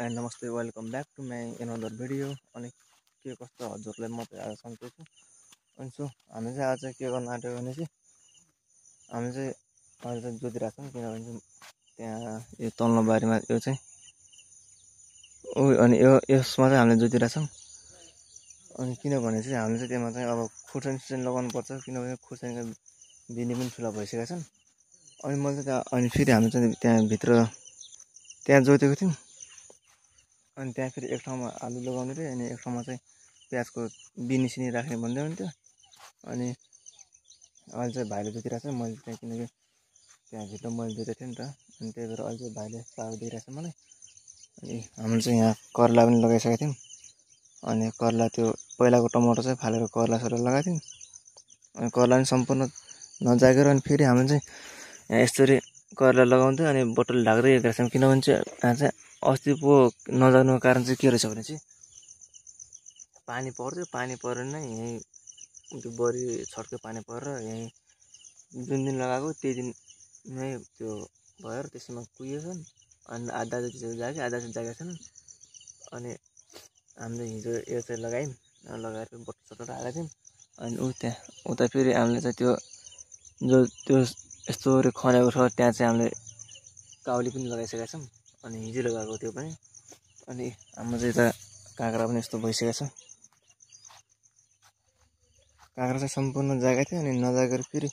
And नमस्ते welcome back to my another video. अनि के कस्तो हजुरलाई म चाहिँ आज सन्चै छु। अनि हामी चाहिँ आज के गर्न आँट्यो भने चाहिँ हामी चाहिँ अहिले चाहिँ जोतिरहेको छौँ, किनभने चाहिँ त्यहाँ यो तल्लो बारीमा यो चाहिँ अनि यसमा चाहिँ हामीले जोतिरहेको छौँ। अनि किनभने चाहिँ हामीले चाहिँ त्यहाँ चाहिँ अब खुर्सानी लगाउनु पर्छ, किनभने खुर्सानीको बिनी पनि ठुला भइसकेका छन्। अनि मैले चाहिँ अनि फेरि हामी चाहिँ त्यहाँ जोतेको थियौँ। अनि त्यहाँ फेरि एक ठाउँमा आलु लगाउने थिएँ, अनि एक ठाउँमा चाहिँ प्याजको बिनी सिनी राख्ने भन्दै हुन्थ्यो। अनि अहिले चाहिँ भाइले जोतिरहेको छ, मैले त्यहाँ किनकि त्यहाँ भित्र मैले जोतेको थिएँ नि त, अनि त्यही भएर अहिले चाहिँ भाइले साग दिइरहेछ मलाई। अनि हामीले चाहिँ यहाँ कर्ला पनि लगाइसकेको थियौँ। अनि कर्ला त्यो पहिलाको टमाटर चाहिँ फालेर कर्ला सरेर लगाएको थियौँ। अनि कर्ला पनि सम्पूर्ण नजागेर अनि फेरि हामीले चाहिँ यहाँ यसरी कर्ला लगाउँथ्यो। अनि बोतल ढाक्दै हिँडेको छौँ, किनभने चाहिँ यहाँ चाहिँ अस्ति पो नजानुको कारण चाहिँ के रहेछ भने चाहिँ पानी पर्थ्यो, पानी परेर नै यहीँ त्यो बढी छड्के पानी परेर यहीँ जुन दिन लगाएको त्यही दिन नै त्यो भएर त्यसमा कुहिएछन्। अनि आधा चाहिँ जाग्यो, आधा चाहिँ जागेको छैन। अनि हामीले हिजो यो चाहिँ लगायौँ, लगाएर बोतल सटल हालेको थियौँ। अनि उता फेरि हामीले चाहिँ त्यो यस्तो खनेको छ त्यहाँ चाहिँ हामीले काउली पनि लगाइसकेका छौँ। अनि हिजो लगाएको त्यो पनि। अनि हाम्रो चाहिँ यता काँक्रा पनि यस्तो भइसकेको छ। काँक्रा चाहिँ सम्पूर्ण जागेको थियो, अनि नजागेर फेरि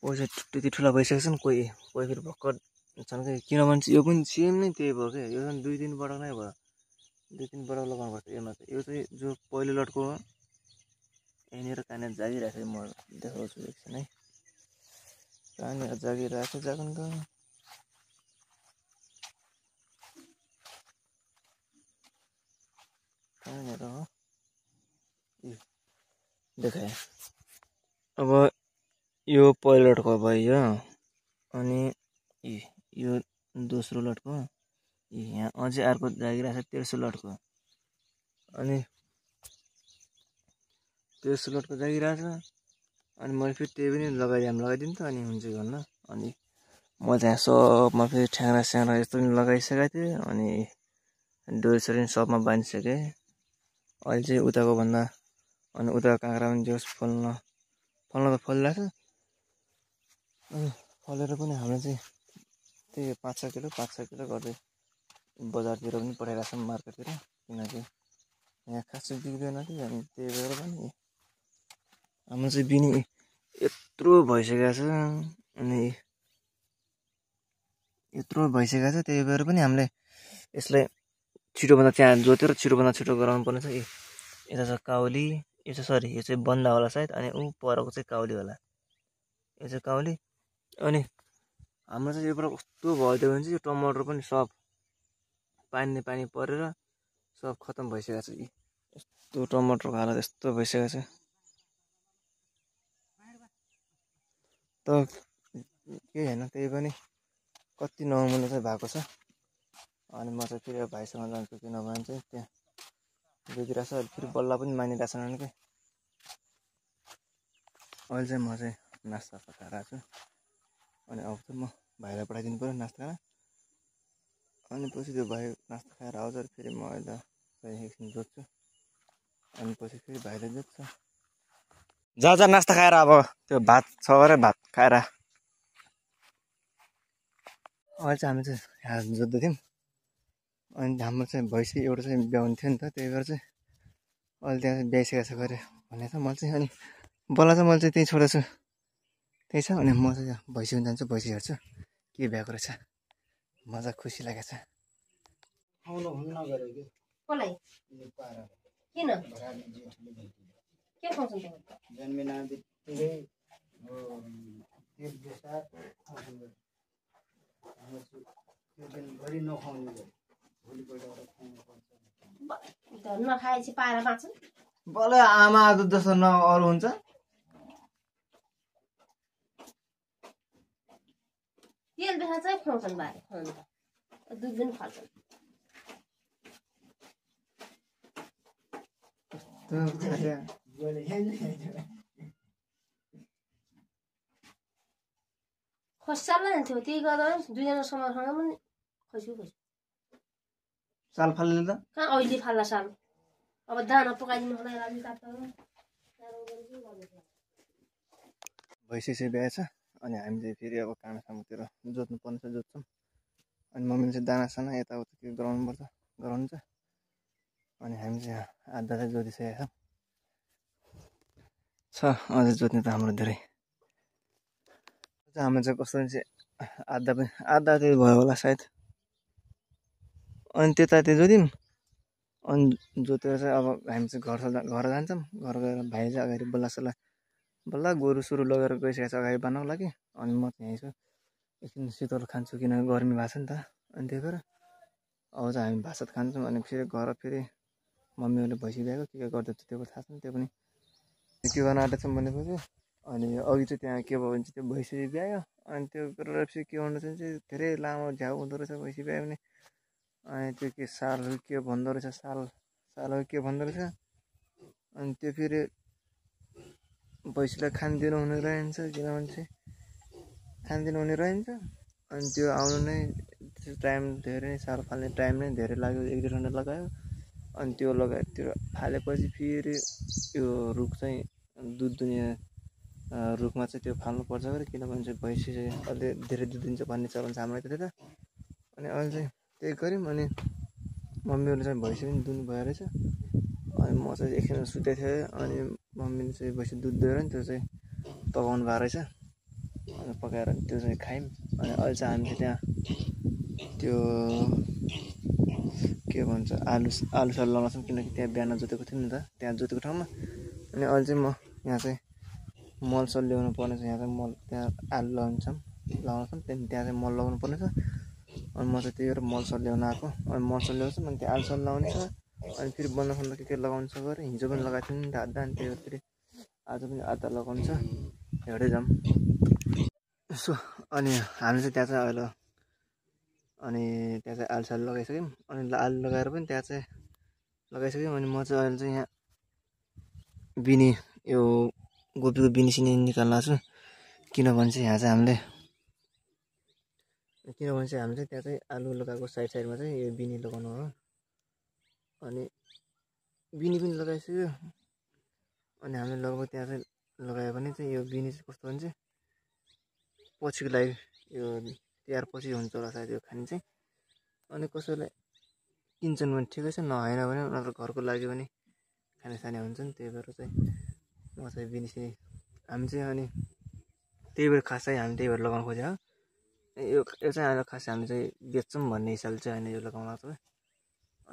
कोही चाहिँ त्यति ठुला भइसकेको छन्, कोही फेरि भर्खर छन् कि। किनभने चाहिँ यो पनि सेम नै त्यही भयो क्या, यो चाहिँ 2-3 पटक नै भयो, 2-3 पटक लगाउनुपर्छ यसमा चाहिँ। यो चाहिँ जो पहिलो लटको हो यहीँनिर कहाँनिर जागिरहेको छ, म देखाउँछु एकछिन है। कहाँनिर जागिरहेको छ, जागौँ त कहाँनिर हो देखाएँ। अब यो पहिलो लटको भयो, अनि यो दोस्रो लटको, यहाँ अझै अर्को जागिरहेको छ तेस्रो लटको, अनि तेस्रो लटको जागिरहेको छ। अनि मैले फेरि त्यही पनि लगाइदिउँ त अनि हुन्छ भन्न। अनि म चाहिँ सबमा फेरि ठ्याङ्रा यस्तो पनि लगाइसकेको थिएँ। अनि डोरीसरी पनि सबमा बाँधिसकेँ। अहिले चाहिँ उताको भन्दा अनि उताको काँक्रा पनि जोस् फल्न त फलिरहेको छ। अनि फलेर पनि हामीले चाहिँ त्यही 5-6 किलो गर्दै बजारतिर पनि पठाइरहेको छौँ, मार्केटतिर। किनकि यहाँ खासै बिग्दैन कि, अनि त्यही भएर पनि हाम्रो चाहिँ बिनी यत्रो भइसकेको छ। अनि यत्रो भइसकेको छ, त्यही भएर पनि हामीले यसलाई छिटोभन्दा त्यहाँ जोतेर छिटोभन्दा छिटो गराउनु पर्ने छ। यता छ काउली, यो चाहिँ बन्दा होला सायद, अनि ऊ परको चाहिँ काउली होला, यो चाहिँ काउली। अनि हाम्रो चाहिँ यो पल्ट कस्तो भइदियो भने चाहिँ यो टमाटर पनि सब पानी परेर सब खतम भइसकेको छ। यस्तो टमाटरको हालत यस्तो भइसकेको छ त केही होइन, त्यही पनि कति नमुना चाहिँ भएको छ। अनि म चाहिँ फेरि भाइसँग जान्छु, किनभने चाहिँ त्यहाँ जोतिरहेको छ, फेरि बल्ल पनि मानिरहेको छैनन् कि। अहिले चाहिँ म चाहिँ नास्ता खाएर आएको छु। अनि अब चाहिँ म भाइलाई पठाइदिनु पऱ्यो नास्ता खाएर। अनि पछि त्यो भाइ नास्ता खाएर आउँछ, फेरि म अहिले एकछिन जोत्छु, अनि पछि फेरि भाइले जोत्छ। जा नास्ता खाएर, अब त्यो भात छ अरे भात खाएर। अहिले चाहिँ हामी चाहिँ यहाँ जोत्दै थियौँ। अनि हाम्रो चाहिँ भैँसी एउटा चाहिँ ब्याउनु थियो नि त, त्यही भएर चाहिँ अहिले त्यहाँ चाहिँ ब्याइसकेको छ गरे भनेको छ मैले चाहिँ। अनि बल्ल चाहिँ मैले चाहिँ त्यहीँ छोडेको छु, त्यही छ। अनि म चाहिँ भैँसी हुन जान्छु, भैँसी हेर्छु के भएको रहेछ, मजा खुसी लागेको छ। नखाएपछि पारा बाँच्छ बल्ल आमा दुध जस्तो न अरू हुन्छ। तेल बेसा चाहिँ खुवाउँछन् बारे खुवाउनु त दुध पनि फाल्छन्। खोस्सालै हुन्थ्यो, त्यही गर्दा 2 जना समासँग पनि खस्यो। साल फाल्ने त कहाँ अहिले फाल्ला साल अब दाना पकाइदिनु होला राति तातो भैँसी चाहिँ ब्याएछ अनि हामी चाहिँ फेरि अब काँडासामुतिर जोत्नु पर्ने छ जोत्छौँ अनि मम्मीले चाहिँ दानासाना यताउता के गराउनुपर्छ गराउनु छ अनि हामी चाहिँ आधा चाहिँ जोतिसकेका छौँ छ अझै जोत्ने त हाम्रो धेरै हाम्रो चाहिँ कस्तो चाहिँ आधा चाहिँ भयो होला सायद अनि त्यता त्यो जोत्यौँ अनि जोतेर चाहिँ अब हामी चाहिँ घर जान्छौँ घर गएर भाइ चाहिँ अगाडि बल्ल गोरु सुरु लगेर गइसकेको छ अगाडि बनाउनु लागि अनि म चाहिँ यहीँ छु एकछिन शीतल खान्छु किनभने गर्मी भएको छ नि त अनि त्यही भएर अब चाहिँ हामी भात खान्छौँ अनि फेरि घर फेरि मम्मीहरूले भैँसी ब्याएको के गर्दैछ त्यो थाहा छैन त्यो पनि के गर्न आँटेको छौँ भनेपछि अनि अघि चाहिँ त्यहाँ के भयो भने चाहिँ त्यो भैँसी ब्यायो अनि त्यो गरेर फेरि के भन्नु चाहिँ धेरै लामो झ्याउ हुँदो रहेछ भैँसी ब्यायो भने अनि त्यो के साल के भन्दो रहेछ साल के भन्दो रहेछ अनि त्यो फेरि भैँसीलाई खानदिनु हुने रहन्छ किनभने चाहिँ खानदिनु हुने रहन्छ अनि त्यो आउनु नै टाइम धेरै साल फाल्ने टाइम नै धेरै लाग्यो 1-2 घन्टा लगायो अनि त्यो लगायो त्यो फालेपछि फेरि त्यो रुख चाहिँ दुध दुने रुखमा चाहिँ त्यो फाल्नुपर्छ अरे किनभने चाहिँ भैँसी चाहिँ अलि धेरै दुध दिन्छ भन्ने चलन छ हाम्रो यतातिर अनि अहिले चाहिँ त्यही गऱ्यौँ अनि मम्मीहरूले चाहिँ भैँसी पनि दुध भयो रहेछ अनि म चाहिँ एकछिन सुतेको थिएँ अनि मम्मीले चाहिँ भैँसी दुध दिएर नि त्यो चाहिँ पकाउनु भएको रहेछ अनि पकाएर त्यो चाहिँ खायौँ अनि अहिले चाहिँ हामी चाहिँ त्यहाँ त्यो के भन्छ आलु साल लगाउँछौँ किनकि त्यहाँ बिहान जोतेको थियौँ नि त त्यहाँ जोतेको ठाउँमा अनि अहिले चाहिँ म यहाँ चाहिँ मल सल ल्याउनु पर्ने छ यहाँ चाहिँ मल त्यहाँ आलु लगाउँछौँ त्यहाँदेखि त्यहाँ चाहिँ मल लगाउनु पर्ने छ अनि म चाहिँ त्यही भएर मल सल ल्याउनु आएको अनि मल सल ल्याउँछौँ अनि त्यहाँ आलु सल लगाउने छ अनि फेरि बन्द के लगाउनु छ गरे हिजो पनि लगाएको थियौँ नि त आधा अनि त्यही भएर फेरि आज पनि आधा लगाउनु छ हेर्दै जाऊँ यसो अनि हामी चाहिँ त्यहाँ चाहिँ अहिले अनि त्यहाँ चाहिँ आलु सालु लगाइसक्यौँ अनि आलु लगाएर पनि त्यहाँ चाहिँ लगाइसक्यौँ अनि म चाहिँ अहिले चाहिँ यहाँ बिनी यो गोपीको बिनी सिनी निकाल्न छु किनभने चाहिँ यहाँ चाहिँ हामीले त्यहाँ चाहिँ आलु लगाएको साइडमा चाहिँ यो बिनी लगाउनु हो अनि बिनी पनि लगाइसक्यो अनि हामीले लगभग त्यहाँ चाहिँ लगायो भने चाहिँ यो बिनी चाहिँ कस्तो भन्छ पछिको लागि यो तिहार पछि हुन्छ होला सायद यो खाने चाहिँ अनि कसैलाई किन्छन् भने ठिकै छ नभएन भने उनीहरू घरको लागि पनि खाने हुन्छ नि त्यही भएर चाहिँ म चाहिँ बिनी सिनी हामी चाहिँ अनि त्यही भएर खास चाहिँ हामी त्यही भएर लगाउनु खोजेको यो चाहिँ अहिले खास हामी चाहिँ बेच्छौँ भन्ने हिसाबले चाहिँ होइन यो लगाउनु चाहिँ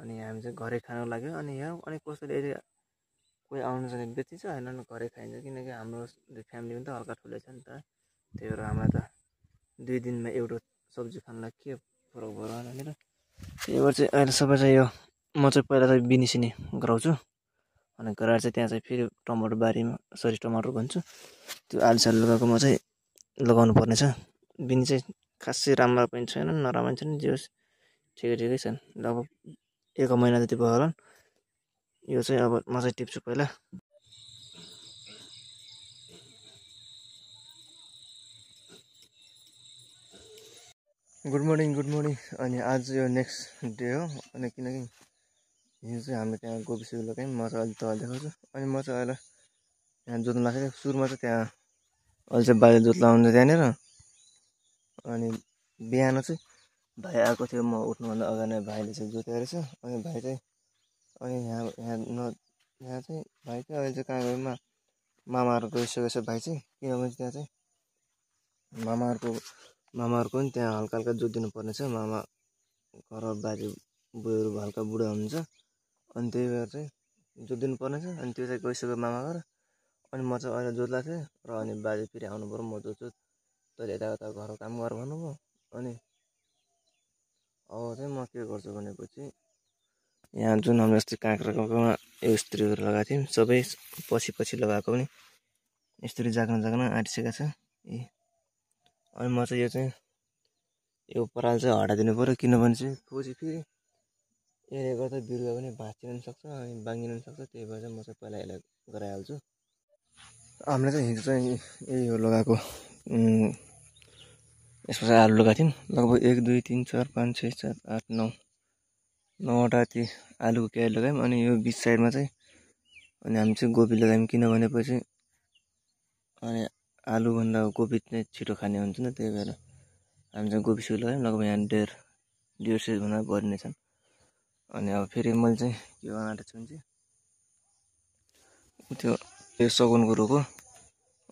अनि हामी चाहिँ घरै खानुको लागि अनि यहाँ अनि कसैले यदि कोही आउनु चाहिँ बेचिन्छ होइन घरै खाइन्छ किनकि हाम्रो फ्यामिली पनि त हल्का ठुलै छ नि त त्यही भएर हामीलाई त 2 दिनमा एउटा सब्जी खानलाई के फरक भयो भनेर त्यही भएर चाहिँ अहिले सबै चाहिँ यो म चाहिँ पहिला चाहिँ बिनी सिनी गराउँछु अनि गराएर चाहिँ त्यहाँ चाहिँ फेरि टमाटर बारीमा टमाटर भन्छु त्यो आलु सालु लगाएको म चाहिँ लगाउनु पर्ने छ बिनी चाहिँ खासै राम्रो पनि छैन नराम्रो पनि छैन जे होस् ठिकै छन् लगभग 1 महिना जति भयो होला यो चाहिँ अब म चाहिँ टिप्छु पहिला गुड मर्निङ अनि आज यो नेक्स्ट डे हो अनि किनकि हिजो चाहिँ हामीले त्यहाँ गोबी सुरु लगायौँ म चाहिँ अहिले तल देखाउँछु अनि म चाहिँ अहिले यहाँ जोत्नु लाग्छ सुरुमा चाहिँ त्यहाँ अहिले चाहिँ बाहिर जोत लगाउनु त्यहाँनिर अनि बिहान चाहिँ भाइ आएको थियो म उठ्नुभन्दा अगाडि नै भाइले चाहिँ जोतेको रहेछ अनि भाइ चाहिँ अनि यहाँ चाहिँ भाइ चाहिँ अहिले चाहिँ कहाँ गयो मामाहरू गइसकेको छ भाइ चाहिँ किनभने त्यहाँ चाहिँ मामाहरूको पनि त्यहाँ हल्का जोतिदिनु पर्ने छ मामा घर बाजे बुढोहरू हल्का बुढा हुनुहुन्छ अनि त्यही भएर चाहिँ जोतिदिनु पर्ने छ अनि त्यो चाहिँ गइसक्यो मामा घर अनि म चाहिँ अहिले जोत्ला थिएँ र अनि बाजे फेरि आउनु पऱ्यो म जोत्छु तैँले यता घरको काम गर भन्नुभयो अनि अब चाहिँ म के गर्छु भनेपछि यहाँ जुन हाम्रो यस्तै काँक्राकोमा स्त्रीहरू लगाएको थियौँ सबै पछि लगाएको पनि यस्तरी जाग्न आँटिसकेको छ अनि म चाहिँ यो चाहिँ यो पराल चाहिँ हटाइदिनु पऱ्यो किनभने चाहिँ पछि फेरि यसले गर्दा बिरुवा पनि भाँचिन पनि सक्छ अनि बाङ्गिन पनि सक्छ त्यही भएर चाहिँ म चाहिँ पहिला यसलाई गराइहाल्छु हामीले चाहिँ हिजो चाहिँ यही हो लगाएको यसमा चाहिँ आलु लगाएको थियौँ लगभग 1 2 3 4 5 6 7 8 9 9वटा ती आलुको क्यारी लगायौँ अनि यो बिच साइडमा चाहिँ अनि हामी चाहिँ गोबी लगायौँ किनभनेपछि अनि आलुभन्दा गोबी चाहिँ छिटो खाने हुन्छ नि त्यही भएर हामी चाहिँ गोबी सिक्नु लगायौँ लगभग यहाँ 1.5 भन्दा बढी नै छन् अनि अब फेरि मैले चाहिँ के गर्न आँटेको छु भने त्यो सगुनको रुख हो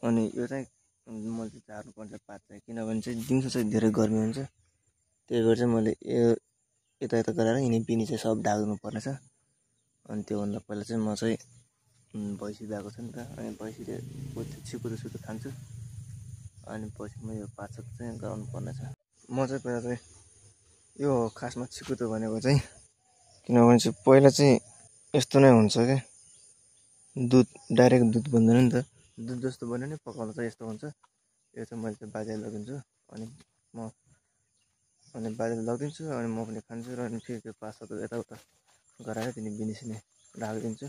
अनि यो चाहिँ मैले चाहिँ झार्नुपर्छ पात चाहिँ किनभने चाहिँ दिउँसो चाहिँ धेरै गर्मी हुन्छ त्यही भएर चाहिँ मैले यता गराएर यिनी पिनी चाहिँ सब ढाक्नु पर्नेछ अनि त्योभन्दा पहिला चाहिँ म चाहिँ भैँसी गएको छ नि त अनि भैँसीले छिकुतो खान्छु अनि पछि म यो पातसात चाहिँ गराउनु पर्नेछ म चाहिँ पहिला चाहिँ यो खासमा छिकुतो भनेको चाहिँ किनभने चाहिँ पहिला चाहिँ यस्तो नै हुन्छ क्या दुध डाइरेक्ट दुध बन्दैन नि त दुध जस्तो बन्यो नि पकाउँदा चाहिँ यस्तो हुन्छ यो चाहिँ मैले चाहिँ बाजेलाई लगिदिन्छु अनि बाजेलाई लगिदिन्छु अनि म पनि खान्छु र अनि फेरि त्यो पातसात यताउता गराएर तिनी बिनिसिने राखिदिन्छु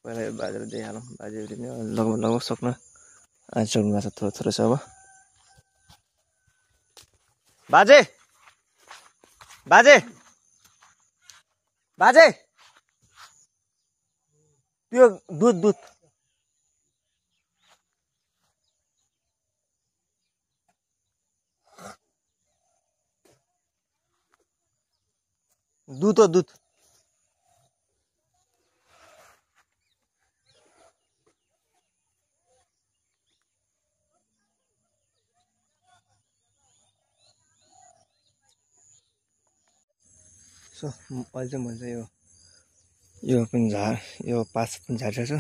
पहिला यो बाजेलाई दिइहालौँ बाजेले नै लगभग सक्न आइसक्नु भएको छ थोरै छ अब बाजे बाजे बाजे त्यो दुध दुध दुध हो दुध सो अहिले चाहिँ मैले चाहिँ यो पनि यो पात पनि झारिरहेको छु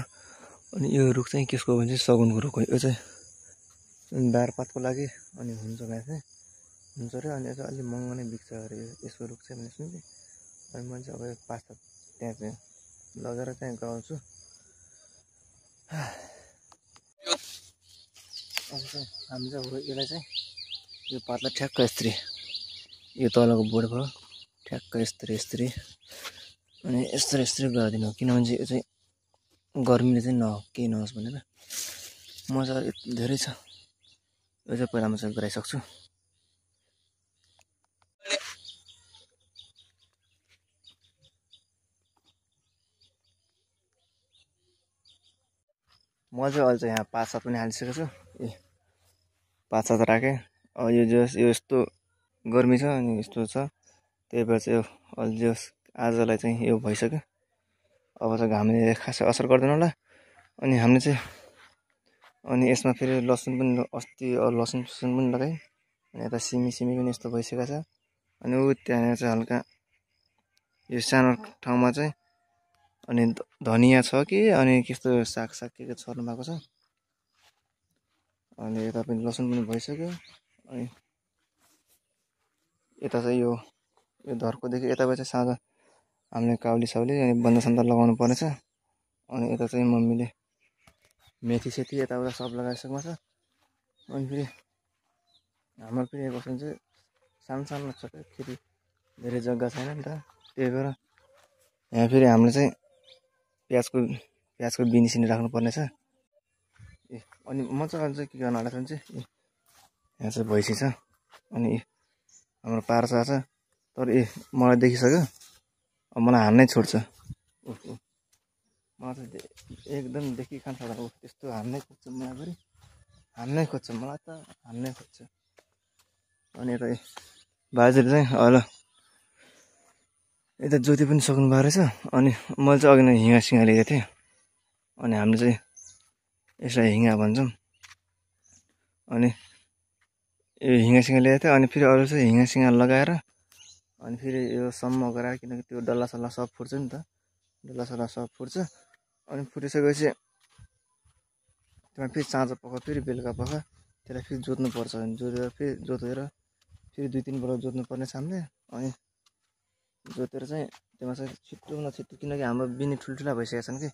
अनि यो रुख चाहिँ केसको भने चाहिँ सगुनको रुख हो यो चाहिँ दारपातको लागि अनि हुन्छ भने चाहिँ हुन्छ अरे अनि यो चाहिँ अलिक महँगो नै बिक्छ अरे यसको रुख चाहिँ मैले सुन्थेँ अनि मैले चाहिँ अब यो पातसात त्यहाँ चाहिँ लगेर चाहिँ गराउँछु अब चाहिँ हामी चाहिँ अब यसलाई चाहिँ यो पातलाई ठ्याक्क यस्तरी यो तलको बोर्ड भयो ठ्याक्क यस्तरी अनि यस्तरी गरिदिनु किनभने चाहिँ यो चाहिँ गर्मीले चाहिँ केही नहोस् भनेर मजा धेरै छ यो चाहिँ पहिला म चाहिँ गराइसक्छु म चाहिँ अहिले चाहिँ यहाँ पातसात पनि हालिसकेको छु पातसात राखेँ अब यो यस्तो गर्मी छ अनि यस्तो छ त्यही भएर चाहिँ यो अहिले आजलाई चाहिँ यो भइसक्यो अब चाहिँ घामले खासै असर गर्दैन होला अनि हामीले चाहिँ अनि यसमा फेरि लसुन पनि अस्ति लसुन पनि लगाएँ अनि यता सिमी पनि यस्तो भइसकेको छ अनि ऊ त्यहाँनिर चाहिँ हल्का यो सानो ठाउँमा चाहिँ अनि धनियाँ छ कि अनि त्यस्तो साग के छर्नु भएको छ अनि यता पनि लसुन पनि भइसक्यो अनि यता चाहिँ यो धर्कोदेखि यता चाहिँ साँझ हामीले काउली साउली अनि बन्दासन्दा लगाउनु पर्नेछ अनि यता चाहिँ मम्मीले मेथी सेथी यताउता सब लगाइसक्नु छ अनि फेरि हाम्रो फेरि कस्तो चाहिँ सानो छ फेरि धेरै जग्गा छैन नि त त्यही भएर यहाँ फेरि हामीले चाहिँ प्याजको बिनिसिनी राख्नु पर्नेछ अनि म चाहिँ अझ के गर्न आँटेको चाहिँ यहाँ चाहिँ भैँसी छ अनि हाम्रो पार्सा छ तर मलाई देखिसक्यो अब मलाई हान्नै छोड्छ मलाई चाहिँ एकदम देखि खान्छ त्यस्तो हान्नै खोज्छ मलाई फेरि हान्नै खोज्छ मलाई त हान्नै खोज्छ अनि यता बाजेले चाहिँ अहिले यता ज्योति पनि सक्नु भएको रहेछ अनि मैले चाहिँ अघि नै हिँगा लिएको थिएँ अनि हामीले चाहिँ यसलाई हिँगा भन्छौँ अनि यो हिँगा ल्याएको थियो अनि फेरि अरू चाहिँ हिँगा लगाएर अनि फेरि यो सम्म गराएर किनकि त्यो डल्ला सल्ला सब फुट्छ नि त डल्ला सल्ला सब फुट्छ अनि फुटिसकेपछि त्यसमा फेरि साँझ पख फेरि बेलुका पख त्यसलाई फेरि जोत्नुपर्छ अनि जोतेर फेरि 2-3 पल्ट जोत्नुपर्ने हामीले अनि जोतेर चाहिँ त्यसमा चाहिँ छिटो किनकि हाम्रो बिनी ठुल्ठुला भइसकेका छन् कि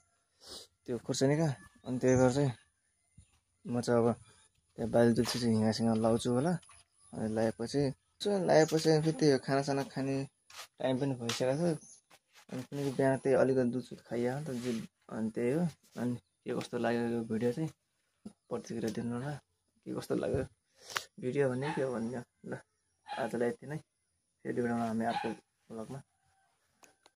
त्यो खुर्सानीका अनि त्यही भएर चाहिँ म चाहिँ अब त्यहाँ बाजे दुध चाहिँ हिँगा लाउँछु होला अनि लगाएपछि फेरि त्यो खानासाना खाने टाइम पनि भइसकेको छ अनि किनकि बिहान त्यही अलिकति दुध खाइहाल्छ नि त अनि त्यही हो अनि के कस्तो लाग्यो यो भिडियो चाहिँ प्रतिक्रिया दिनु होला के कस्तो लाग्यो भिडियो भन्ने के हो भन्ने ल आजलाई यति नै फेरि भिडियोमा हामी अर्को भ्लगमा